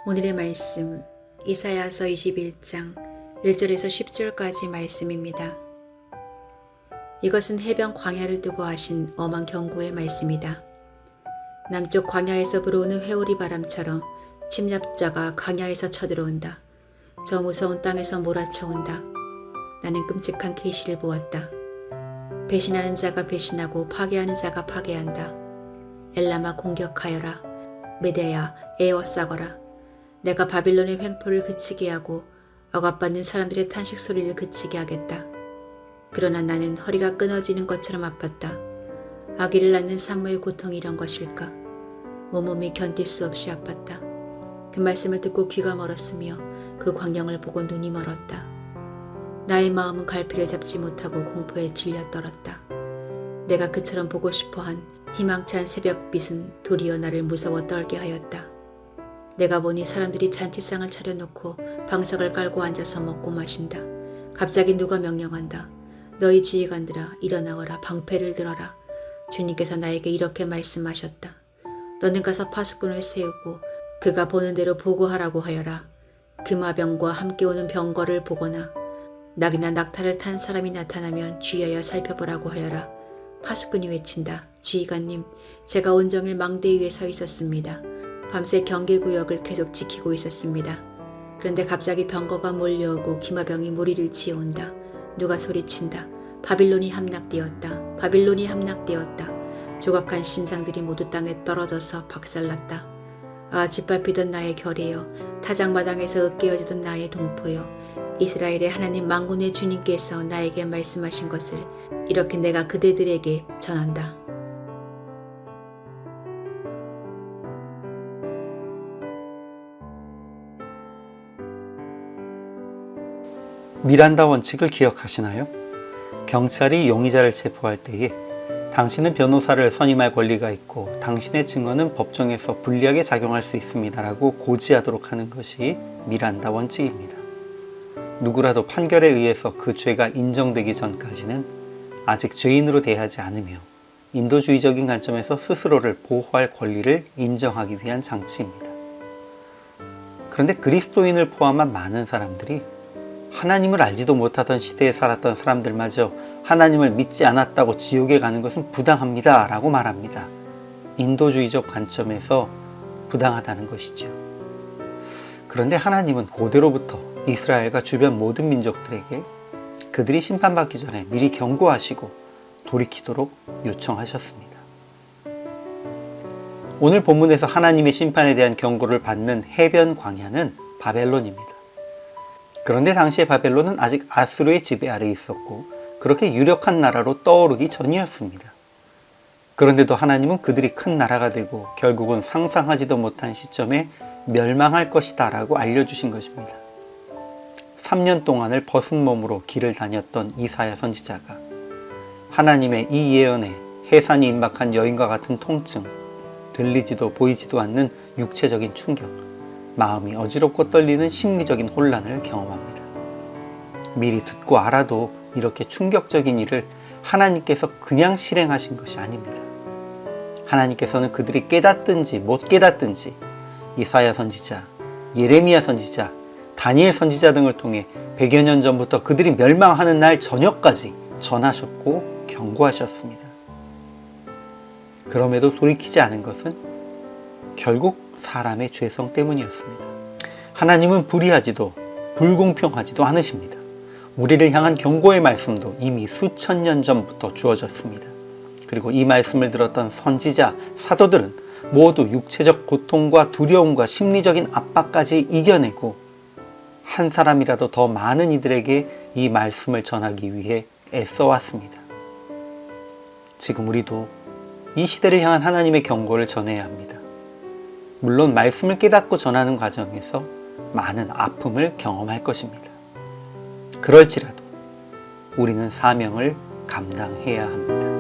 오늘의 말씀 이사야서 21장 1절에서 10절까지 말씀입니다. 이것은 해변 광야를 두고 하신 엄한 경고의 말씀이다. 남쪽 광야에서 불어오는 회오리 바람처럼 침략자가 광야에서 쳐들어온다. 저 무서운 땅에서 몰아쳐온다. 나는 끔찍한 계시를 보았다. 배신하는 자가 배신하고 파괴하는 자가 파괴한다. 엘람아 공격하여라. 메대야 에워싸거라. 내가 바빌론의 횡포를 그치게 하고 억압받는 사람들의 탄식 소리를 그치게 하겠다. 그러나 나는 허리가 끊어지는 것처럼 아팠다. 아기를 낳는 산모의 고통이 이런 것일까? 온몸이 견딜 수 없이 아팠다. 그 말씀을 듣고 귀가 멀었으며 그 광경을 보고 눈이 멀었다. 나의 마음은 갈피를 잡지 못하고 공포에 질려 떨었다. 내가 그처럼 보고 싶어한 희망찬 새벽빛은 도리어 나를 무서워 떨게 하였다. 내가 보니 사람들이 잔치상을 차려놓고 방석을 깔고 앉아서 먹고 마신다. 갑자기 누가 명령한다. 너희 지휘관들아 일어나거라. 방패를 들어라. 주님께서 나에게 이렇게 말씀하셨다. 너는 가서 파수꾼을 세우고 그가 보는 대로 보고하라고 하여라. 금화병과 함께 오는 병거를 보거나 낙이나 낙타를 탄 사람이 나타나면 주의하여 살펴보라고 하여라. 파수꾼이 외친다. 지휘관님, 제가 온종일 망대 위에 서 있었습니다. 밤새 경계구역을 계속 지키고 있었습니다. 그런데 갑자기 병거가 몰려오고 기마병이 무리를 지어온다. 누가 소리친다. 바빌론이 함락되었다. 바빌론이 함락되었다. 조각한 신상들이 모두 땅에 떨어져서 박살났다. 아, 짓밟히던 나의 결이여, 타작마당에서 으깨어지던 나의 동포여, 이스라엘의 하나님 만군의 주님께서 나에게 말씀하신 것을 이렇게 내가 그대들에게 전한다. 미란다 원칙을 기억하시나요? 경찰이 용의자를 체포할 때에 당신은 변호사를 선임할 권리가 있고 당신의 증언은 법정에서 불리하게 작용할 수 있습니다 라고 고지하도록 하는 것이 미란다 원칙입니다. 누구라도 판결에 의해서 그 죄가 인정되기 전까지는 아직 죄인으로 대하지 않으며 인도주의적인 관점에서 스스로를 보호할 권리를 인정하기 위한 장치입니다. 그런데 그리스도인을 포함한 많은 사람들이 하나님을 알지도 못하던 시대에 살았던 사람들마저 하나님을 믿지 않았다고 지옥에 가는 것은 부당합니다 라고 말합니다. 인도주의적 관점에서 부당하다는 것이죠. 그런데 하나님은 고대로부터 이스라엘과 주변 모든 민족들에게 그들이 심판받기 전에 미리 경고하시고 돌이키도록 요청하셨습니다. 오늘 본문에서 하나님의 심판에 대한 경고를 받는 해변 광야는 바벨론입니다. 그런데 당시의 바벨론은 아직 아수르의 지배 아래에 있었고 그렇게 유력한 나라로 떠오르기 전이었습니다. 그런데도 하나님은 그들이 큰 나라가 되고 결국은 상상하지도 못한 시점에 멸망할 것이다 라고 알려주신 것입니다. 3년 동안을 벗은 몸으로 길을 다녔던 이사야 선지자가 하나님의 이 예언에 해산이 임박한 여인과 같은 통증, 들리지도 보이지도 않는 육체적인 충격, 마음이 어지럽고 떨리는 심리적인 혼란을 경험합니다. 미리 듣고 알아도 이렇게 충격적인 일을 하나님께서 그냥 실행하신 것이 아닙니다. 하나님께서는 그들이 깨닫든지 못 깨닫든지 이사야 선지자, 예레미야 선지자, 다니엘 선지자 등을 통해 100여 년 전부터 그들이 멸망하는 날 저녁까지 전하셨고 경고하셨습니다. 그럼에도 돌이키지 않은 것은 결국 사람의 죄성 때문이었습니다. 하나님은 불의하지도 불공평하지도 않으십니다. 우리를 향한 경고의 말씀도 이미 수천 년 전부터 주어졌습니다. 그리고 이 말씀을 들었던 선지자, 사도들은 모두 육체적 고통과 두려움과 심리적인 압박까지 이겨내고 한 사람이라도 더 많은 이들에게 이 말씀을 전하기 위해 애써왔습니다. 지금 우리도 이 시대를 향한 하나님의 경고를 전해야 합니다. 물론 말씀을 깨닫고 전하는 과정에서 많은 아픔을 경험할 것입니다. 그럴지라도 우리는 사명을 감당해야 합니다.